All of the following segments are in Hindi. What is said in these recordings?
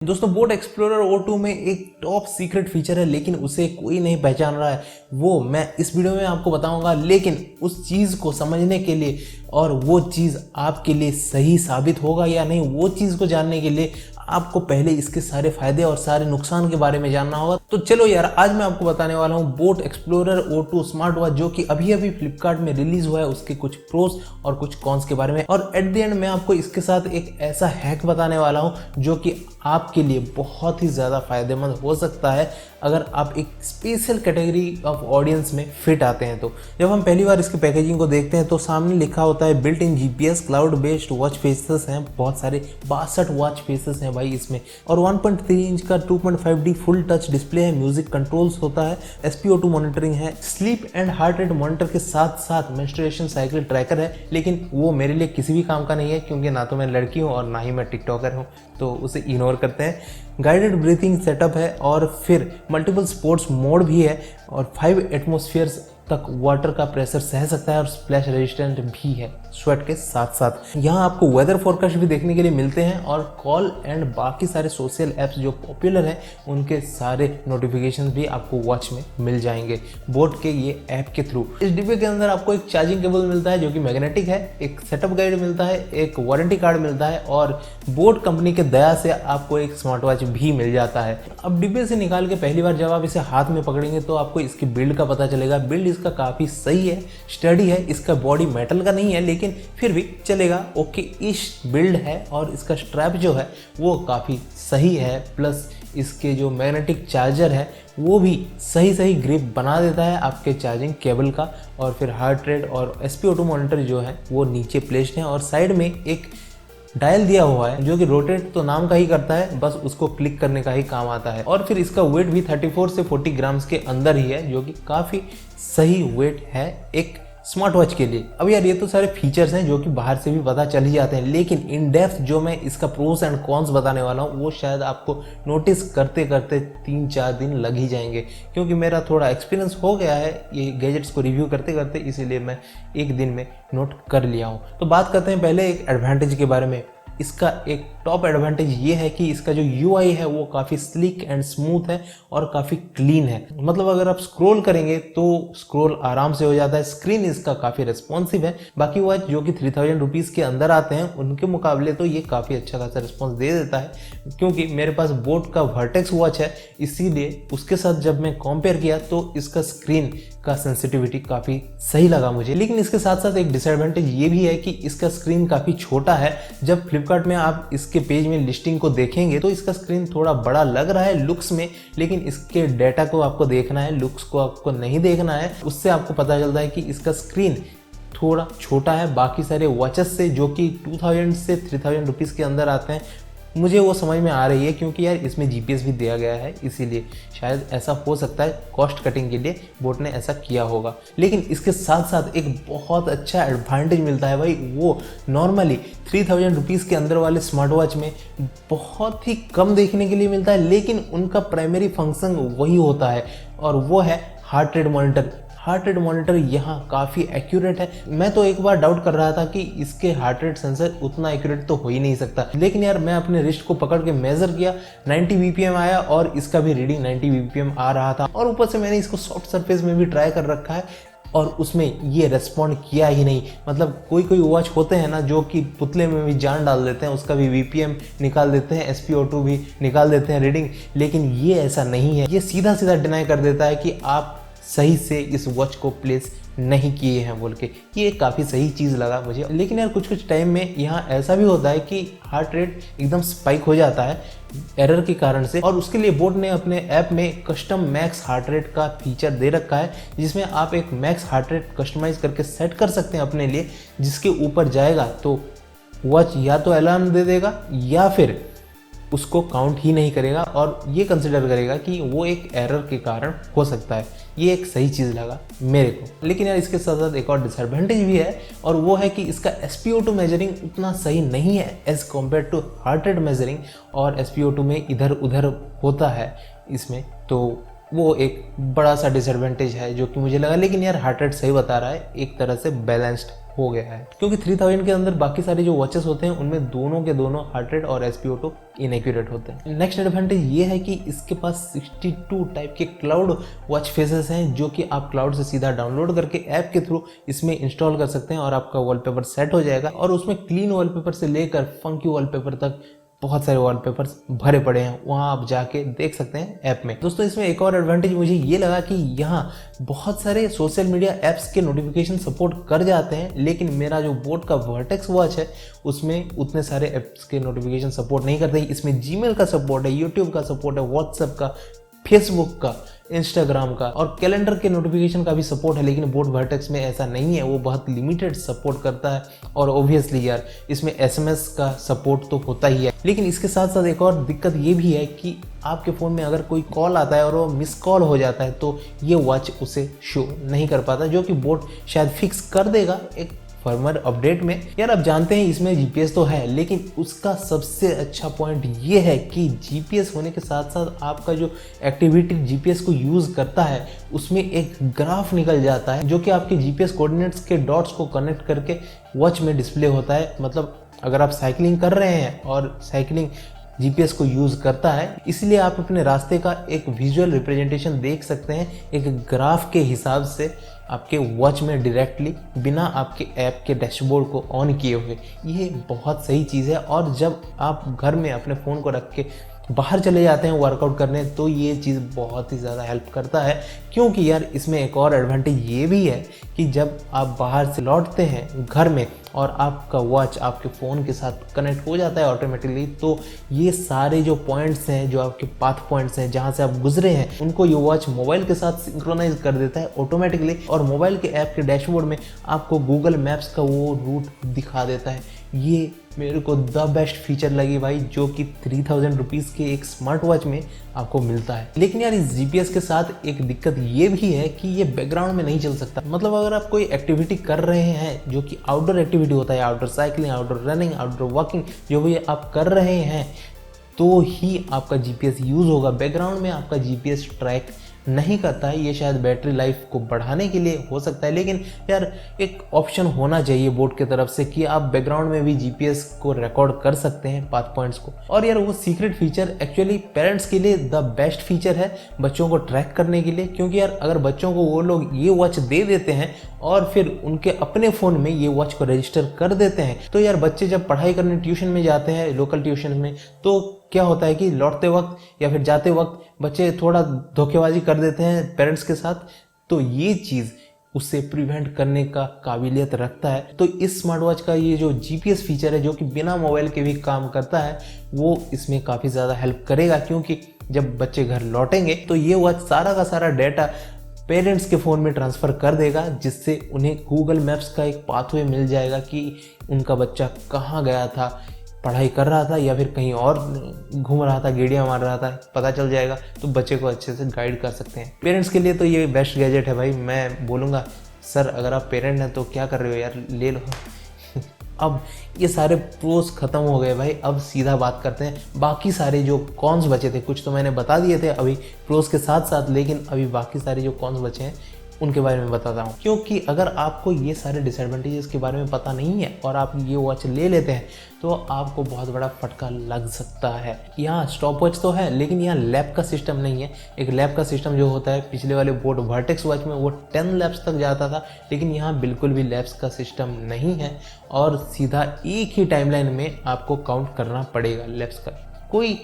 दोस्तों बोट एक्सप्लोरर O2 में एक टॉप सीक्रेट फीचर है लेकिन उसे कोई नहीं पहचान रहा है। वो मैं इस वीडियो में आपको बताऊंगा, लेकिन उस चीज़ को समझने के लिए और वो चीज़ आपके लिए सही साबित होगा या नहीं, वो चीज़ को जानने के लिए आपको पहले इसके सारे फायदे और सारे नुकसान के बारे में जानना होगा। तो चलो यार, आज मैं आपको बताने वाला हूँ boat explorer O2 smart watch, जो कि अभी अभी फ्लिपकार्ट में रिलीज हुआ है, उसके कुछ प्रोस और कुछ कॉन्स के बारे में। और एट द एंड मैं आपको इसके साथ एक ऐसा हैक बताने वाला हूँ जो कि आपके लिए बहुत ही ज़्यादा फायदेमंद हो सकता है अगर आप एक स्पेशल कैटेगरी ऑफ ऑडियंस में फिट आते हैं। तो जब हम पहली बार इसकी पैकेजिंग को देखते हैं तो सामने लिखा होता है built in GPS cloud based watch faces हैं, बहुत सारे 62 वॉच फेसेस हैं भाई इसमें, और 1.3 इंच का 2.5D फुल टच डिस्प्ले है, म्यूजिक कंट्रोल्स होता है, SpO2 मॉनिटरिंग है, sleep and heart rate monitor के साथ साथ मेंस्ट्रुएशन साइकिल ट्रैकर है। लेकिन वो मेरे लिए किसी भी काम का नहीं है क्योंकि ना तो मैं लड़की हूँ और ना ही मैं टिकटॉकर हूँ, तो उसे इग्नोर करते हैं। गाइडेड ब्रीथिंग सेटअप है और फिर मल्टीपल स्पोर्ट्स मोड भी है और 5 एटमॉस्फेयर्स तक वाटर का प्रेशर सह सकता है और स्प्लैश रेजिस्टेंट भी है स्वेट के साथ साथ। यहाँ आपको वेदर फोरकास्ट भी देखने के लिए मिलते हैं और कॉल एंड बाकी सारे सोशल ऐप्स जो पॉपुलर हैं उनके सारे नोटिफिकेशन भी आपको वॉच में मिल जाएंगे बोट के ये ऐप के थ्रू। इस डिब्बे के अंदर आपको एक चार्जिंग केबल मिलता है जो कि मैग्नेटिक है, एक सेटअप गाइड मिलता है, एक वारंटी कार्ड मिलता है और बोट कंपनी के दया से आपको एक स्मार्ट वॉच भी मिल जाता है। अब डिब्बे से निकाल के पहली बार जब आप इसे हाथ में पकड़ेंगे तो आपको इसकी बिल्ड का पता चलेगा। बिल्ड इसका काफ़ी सही है, स्टडी है, इसका बॉडी मेटल का नहीं है लेकिन फिर भी चलेगा, ओके इश बिल्ड है। और इसका स्ट्रैप जो है वो काफ़ी सही है, प्लस इसके जो मैग्नेटिक चार्जर है वो भी सही ग्रिप बना देता है आपके चार्जिंग केबल का। और फिर हार्ट रेट और SpO2 मॉनिटर जो है वो नीचे प्लेस्ड है और साइड में एक डायल दिया हुआ है जो कि रोटेट तो नाम का ही करता है, बस उसको क्लिक करने का ही काम आता है। और फिर इसका वेट भी 34 से 40 ग्राम्स के अंदर ही है, जो कि काफ़ी सही वेट है एक स्मार्ट वॉच के लिए। अब यार ये तो सारे फीचर्स हैं जो कि बाहर से भी पता चल ही जाते हैं, लेकिन इन डेप्थ जो मैं इसका प्रोस एंड कॉन्स बताने वाला हूँ वो शायद आपको नोटिस करते करते 3-4 दिन लग ही जाएंगे, क्योंकि मेरा थोड़ा एक्सपीरियंस हो गया है ये गैजेट्स को रिव्यू करते करते, इसीलिए मैं एक दिन में नोट कर लिया हूँ। तो बात करते हैं पहले एक एडवांटेज के बारे में। इसका एक टॉप एडवांटेज ये है कि इसका जो UI है वो काफ़ी स्लिक एंड स्मूथ है और काफ़ी क्लीन है। मतलब अगर आप स्क्रॉल करेंगे तो स्क्रॉल आराम से हो जाता है। स्क्रीन इसका काफ़ी रिस्पॉन्सिव है। बाकी वॉच जो कि 3000 रुपीज़ के अंदर आते हैं उनके मुकाबले तो ये काफ़ी अच्छा खासा रिस्पॉन्स दे देता है, क्योंकि मेरे पास बोट का वर्टेक्स वॉच है, इसीलिए उसके साथ जब मैं कंपेयर किया तो इसका स्क्रीन का सेंसिटिविटी काफ़ी सही लगा मुझे। लेकिन इसके साथ साथ एक डिसएडवांटेज ये भी है कि इसका स्क्रीन काफ़ी छोटा है। जब फ्लिपकार्ट में आप इसके पेज में लिस्टिंग को देखेंगे तो इसका स्क्रीन थोड़ा बड़ा लग रहा है लुक्स में, लेकिन इसके डाटा को आपको देखना है, लुक्स को आपको नहीं देखना है। उससे आपको पता चलता है कि इसका स्क्रीन थोड़ा छोटा है बाकी सारे वॉचेस से जो कि 2000 से 3000 रुपीज़ के अंदर आते हैं। मुझे वो समझ में आ रही है क्योंकि यार इसमें GPS भी दिया गया है, इसीलिए शायद ऐसा हो सकता है, कॉस्ट कटिंग के लिए बोट ने ऐसा किया होगा। लेकिन इसके साथ साथ एक बहुत अच्छा एडवांटेज मिलता है भाई, वो नॉर्मली 3000 रुपीज़ के अंदर वाले स्मार्ट वॉच में बहुत ही कम देखने के लिए मिलता है, लेकिन उनका प्राइमरी फंक्शन वही होता है और वो है heart rate monitor. Heart rate monitor यहाँ काफ़ी एक्यूरेट है। मैं तो एक बार डाउट कर रहा था कि इसके हार्ट रेट सेंसर उतना एक्यूरेट तो हो ही नहीं सकता, लेकिन यार मैं अपने रिस्ट को पकड़ के मेजर किया, 90 BPM आया और इसका भी रीडिंग 90 BPM आ रहा था। और ऊपर से मैंने इसको सॉफ्ट सरफेस में भी ट्राई कर रखा है और उसमें ये रेस्पॉन्ड किया ही नहीं। मतलब कोई वॉच होते हैं ना जो कि पुतले में भी जान डाल देते हैं, उसका भी BPM निकाल देते हैं, SpO2 भी निकाल देते हैं रीडिंग, लेकिन ये ऐसा नहीं है। ये सीधा डिनाई कर देता है कि आप सही से इस वॉच को प्लेस नहीं किए हैं बोल के। ये काफ़ी सही चीज़ लगा मुझे। लेकिन यार कुछ टाइम में यहाँ ऐसा भी होता है कि हार्ट रेट एकदम स्पाइक हो जाता है एरर के कारण से, और उसके लिए बोट ने अपने ऐप में कस्टम मैक्स हार्ट रेट का फीचर दे रखा है, जिसमें आप एक मैक्स हार्ट रेट कस्टमाइज करके सेट कर सकते हैं अपने लिए, जिसके ऊपर जाएगा तो वॉच या तो अलार्म दे देगा या फिर उसको काउंट ही नहीं करेगा और ये कंसिडर करेगा कि वो एक एरर के कारण हो सकता है। ये एक सही चीज़ लगा मेरे को। लेकिन यार इसके साथ साथ एक और डिसएडवांटेज भी है, और वो है कि इसका SpO2 मेजरिंग उतना सही नहीं है as compare to heart rate measuring, और SpO2 में इधर उधर होता है इसमें, तो वो एक बड़ा सा डिसएडवांटेज है जो कि मुझे लगा। लेकिन यार हार्ट रेट सही बता रहा है, एक तरह से बैलेंस्ड हो गया है, क्योंकि 3000 के अंदर बाकी सारे जो वॉचेस होते हैं उनमें दोनों के दोनों हार्ट रेट और SpO2 इनएक्यूरेट होते हैं। नेक्स्ट एडवांटेज ये है कि इसके पास 62 टाइप के क्लाउड वॉच फेसेस हैं, जो कि आप क्लाउड से सीधा डाउनलोड करके ऐप के थ्रू इसमें इंस्टॉल कर सकते हैं और आपका वॉलपेपर सेट हो जाएगा। और उसमें क्लीन वॉलपेपर से लेकर फंकी वॉलपेपर तक बहुत सारे वॉलपेपर्स भरे पड़े हैं, वहाँ आप जाके देख सकते हैं ऐप में। दोस्तों इसमें एक और एडवांटेज मुझे ये लगा कि यहाँ बहुत सारे सोशल मीडिया ऐप्स के नोटिफिकेशन सपोर्ट कर जाते हैं, लेकिन मेरा जो बोट का वर्टेक्स वॉच है उसमें उतने सारे ऐप्स के नोटिफिकेशन सपोर्ट नहीं करते। इसमें जीमेल का सपोर्ट है, यूट्यूब का सपोर्ट है, व्हाट्सएप का, फेसबुक का, इंस्टाग्राम का और कैलेंडर के नोटिफिकेशन का भी सपोर्ट है, लेकिन बोट वर्टेक्स में ऐसा नहीं है, वो बहुत लिमिटेड सपोर्ट करता है। और ऑब्वियसली यार इसमें SMS का सपोर्ट तो होता ही है, लेकिन इसके साथ साथ एक और दिक्कत ये भी है कि आपके फ़ोन में अगर कोई कॉल आता है और वो मिस कॉल हो जाता है तो ये वॉच उसे शो नहीं कर पाता, जो कि बोट शायद फिक्स कर देगा एक फर्मर अपडेट में। यार आप जानते हैं इसमें GPS तो है, लेकिन उसका सबसे अच्छा पॉइंट ये है कि GPS होने के साथ साथ आपका जो एक्टिविटी GPS को यूज़ करता है उसमें एक ग्राफ निकल जाता है, जो कि आपके GPS कोऑर्डिनेट्स के डॉट्स को कनेक्ट करके वॉच में डिस्प्ले होता है। मतलब अगर आप साइकिलिंग कर रहे हैं और साइकिलिंग GPS को यूज़ करता है, इसलिए आप अपने रास्ते का एक विजुअल रिप्रेजेंटेशन देख सकते हैं एक ग्राफ के हिसाब से आपके वॉच में डायरेक्टली, बिना आपके ऐप के डैशबोर्ड को ऑन किए हुए। ये बहुत सही चीज़ है। और जब आप घर में अपने फ़ोन को रख के बाहर चले जाते हैं वर्कआउट करने तो ये चीज़ बहुत ही ज़्यादा हेल्प करता है, क्योंकि यार इसमें एक और एडवांटेज ये भी है कि जब आप बाहर से लौटते हैं घर में और आपका वॉच आपके फ़ोन के साथ कनेक्ट हो जाता है ऑटोमेटिकली, तो ये सारे जो पॉइंट्स हैं, जो आपके पाथ पॉइंट्स हैं जहाँ से आप गुजरे हैं, उनको ये वॉच मोबाइल के साथ सिंक्रोनाइज कर देता है ऑटोमेटिकली। और मोबाइल के ऐप के डैशबोर्ड में आपको गूगल मैप्स का वो रूट दिखा देता है। ये मेरे को द बेस्ट फीचर लगी भाई, जो कि 3000 रुपीज़ के एक स्मार्ट वॉच में आपको मिलता है। लेकिन यार इस GPS के साथ एक दिक्कत ये भी है कि ये बैकग्राउंड में नहीं चल सकता। मतलब अगर आप कोई एक्टिविटी कर रहे हैं जो कि आउटडोर एक्टिविटी होता है, outdoor cycling, outdoor running, outdoor walking, जो भी आप कर रहे हैं, तो ही आपका GPS यूज़ होगा। बैकग्राउंड में आपका GPS ट्रैक नहीं करता है। ये शायद बैटरी लाइफ को बढ़ाने के लिए हो सकता है, लेकिन यार एक ऑप्शन होना चाहिए बोट की तरफ से कि आप बैकग्राउंड में भी GPS को रिकॉर्ड कर सकते हैं पाथ पॉइंट्स को। और यार वो सीक्रेट फीचर एक्चुअली पेरेंट्स के लिए द बेस्ट फीचर है बच्चों को ट्रैक करने के लिए, क्योंकि यार अगर बच्चों को वो लोग ये वॉच दे देते हैं और फिर उनके अपने फ़ोन में ये वॉच को रजिस्टर कर देते हैं, तो यार बच्चे जब पढ़ाई करने ट्यूशन में जाते हैं, लोकल ट्यूशन में, तो क्या होता है कि लौटते वक्त या फिर जाते वक्त बच्चे थोड़ा धोखेबाजी कर देते हैं पेरेंट्स के साथ। तो ये चीज़ उससे प्रिवेंट करने का काबिलियत रखता है। तो इस स्मार्ट वॉच का ये जो GPS फीचर है, जो कि बिना मोबाइल के भी काम करता है, वो इसमें काफ़ी ज़्यादा हेल्प करेगा, क्योंकि जब बच्चे घर लौटेंगे तो ये वॉच सारा का सारा डाटा पेरेंट्स के फ़ोन में ट्रांसफ़र कर देगा, जिससे उन्हें गूगल मैप्स का एक पाथवे मिल जाएगा कि उनका बच्चा कहाँ गया था, पढ़ाई कर रहा था या फिर कहीं और घूम रहा था, गेड़ियाँ मार रहा था, पता चल जाएगा। तो बच्चे को अच्छे से गाइड कर सकते हैं। पेरेंट्स के लिए तो ये बेस्ट गैजेट है भाई। मैं बोलूँगा सर अगर आप पेरेंट हैं तो क्या कर रहे हो यार, ले लो। अब ये सारे प्रोस ख़त्म हो गए भाई, अब सीधा बात करते हैं बाकी सारे जो कॉन्स बचे थे। कुछ तो मैंने बता दिए थे अभी प्रोस के साथ साथ, लेकिन अभी बाकी सारे जो कॉन्स बचे हैं उनके बारे में बताता हूँ। क्योंकि अगर आपको ये सारे डिसएडवांटेजेस के बारे में पता नहीं है और आप ये वॉच ले लेते हैं तो आपको बहुत बड़ा फटका लग सकता है। यहाँ स्टॉप वॉच तो है, लेकिन यहाँ लैप का सिस्टम नहीं है। एक लैप का सिस्टम जो होता है पिछले वाले बोट वर्टेक्स वॉच में वो 10 लैप्स तक जाता था, लेकिन यहाँ बिल्कुल भी लैप्स का सिस्टम नहीं है और सीधा एक ही टाइमलाइन में आपको काउंट करना पड़ेगा। लैप्स का कोई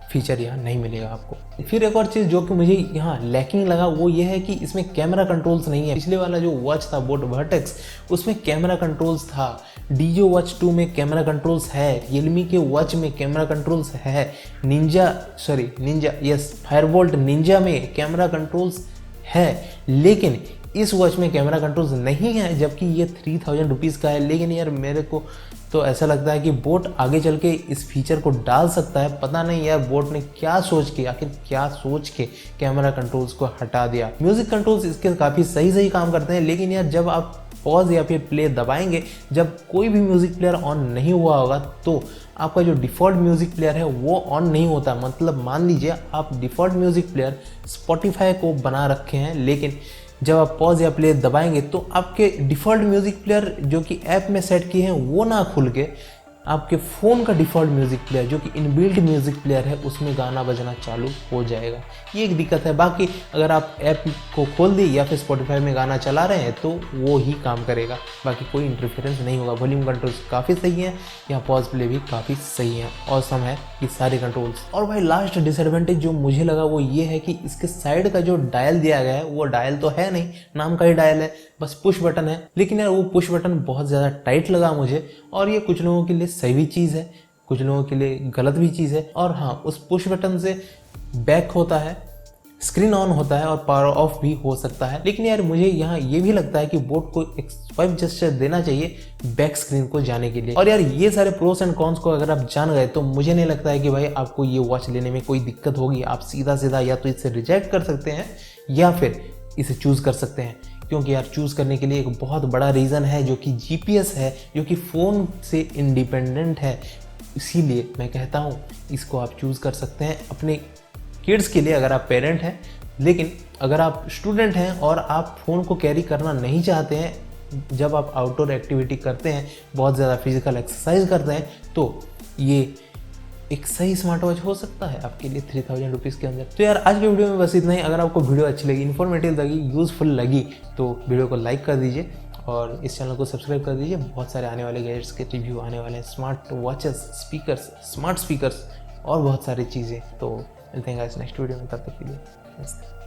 फीचर यहाँ नहीं मिलेगा आपको। फिर एक और चीज़ जो कि मुझे यहाँ लैकिंग लगा वो ये है कि इसमें कैमरा कंट्रोल्स नहीं है। पिछले वाला जो वॉच था बोट वर्टेक्स, उसमें कैमरा कंट्रोल्स था। डीजो वॉच 2 में कैमरा कंट्रोल्स है, रियलमी के वॉच में कैमरा कंट्रोल्स है, निंजा फायरबोल्ट निंजा में कैमरा कंट्रोल्स है, लेकिन इस वॉच में कैमरा कंट्रोल्स नहीं है, जबकि ये 3000 रुपीज़ का है। लेकिन यार मेरे को तो ऐसा लगता है कि बोट आगे चल के इस फीचर को डाल सकता है। पता नहीं यार बोट ने क्या सोच के कैमरा कंट्रोल्स को हटा दिया। म्यूजिक कंट्रोल्स इसके काफ़ी सही काम करते हैं, लेकिन यार जब आप पॉज या फिर प्ले दबाएंगे, जब कोई भी म्यूज़िक प्लेयर ऑन नहीं हुआ होगा तो आपका जो डिफ़ॉल्ट म्यूज़िक प्लेयर है वो ऑन नहीं होता। मतलब मान लीजिए आप डिफ़ॉल्ट म्यूज़िक प्लेयर स्पॉटिफाई को बना रखे हैं, लेकिन जब आप पॉज या प्ले दबाएंगे तो आपके डिफ़ॉल्ट म्यूज़िक प्लेयर जो कि ऐप में सेट किए हैं वो ना खुल के आपके फ़ोन का डिफ़ॉल्ट म्यूज़िक प्लेयर जो कि इनबिल्ट म्यूज़िक प्लेयर है उसमें गाना बजना चालू हो जाएगा। ये एक दिक्कत है। बाकी अगर आप ऐप को खोल दी या फिर स्पॉटिफाई में गाना चला रहे हैं तो वो ही काम करेगा, बाकी कोई इंटरफेरेंस नहीं होगा। वॉल्यूम कंट्रोल्स काफ़ी सही हैं, यहाँ पॉज प्ले भी काफ़ी सही है, ऑसम है ये सारे कंट्रोल्स। और भाई लास्ट डिसएडवांटेज जो मुझे लगा वो ये है कि इसके साइड का जो डायल दिया गया है वो डायल तो है नहीं, नाम का ही डायल है, बस पुश बटन है। लेकिन यार वो पुश बटन बहुत ज़्यादा टाइट लगा मुझे, और ये कुछ लोगों के लिए सही भी चीज़ है, कुछ लोगों के लिए गलत भी चीज़ है। और हाँ, उस पुश बटन से बैक होता है, स्क्रीन ऑन होता है और पावर ऑफ भी हो सकता है। लेकिन यार मुझे यहाँ ये भी लगता है कि बोट को एक स्वाइप जेस्चर देना चाहिए बैक स्क्रीन को जाने के लिए। और यार ये सारे प्रोस एंड कॉन्स को अगर आप जान गए तो मुझे नहीं लगता है कि भाई आपको ये वॉच लेने में कोई दिक्कत होगी। आप सीधा सीधा या तो इसे रिजेक्ट कर सकते हैं या फिर इसे चूज़ कर सकते हैं, क्योंकि यार चूज़ करने के लिए एक बहुत बड़ा रीज़न है जो कि GPS है, जो कि फ़ोन से इंडिपेंडेंट है। इसीलिए मैं कहता हूँ इसको आप चूज़ कर सकते हैं अपने किड्स के लिए अगर आप पेरेंट हैं। लेकिन अगर आप स्टूडेंट हैं और आप फ़ोन को कैरी करना नहीं चाहते हैं, जब आप आउटडोर एक्टिविटी करते हैं, बहुत ज़्यादा फिजिकल एक्सरसाइज करते हैं, तो ये एक सही स्मार्ट वॉच हो सकता है आपके लिए 3000 रुपीज़ के अंदर। तो यार आज की वीडियो में बस इतना ही। अगर आपको वीडियो अच्छी लगी, इन्फॉर्मेटिव लगी, यूज़फुल लगी तो वीडियो को लाइक कर दीजिए और इस चैनल को सब्सक्राइब कर दीजिए। बहुत सारे आने वाले गैजेट्स के रिव्यू आने वाले हैं, smart watches, speakers, smart speakers और बहुत सारी चीज़ें। तो मिलते हैं गाइस नेक्स्ट वीडियो में, तब तक के लिए नमस्ते।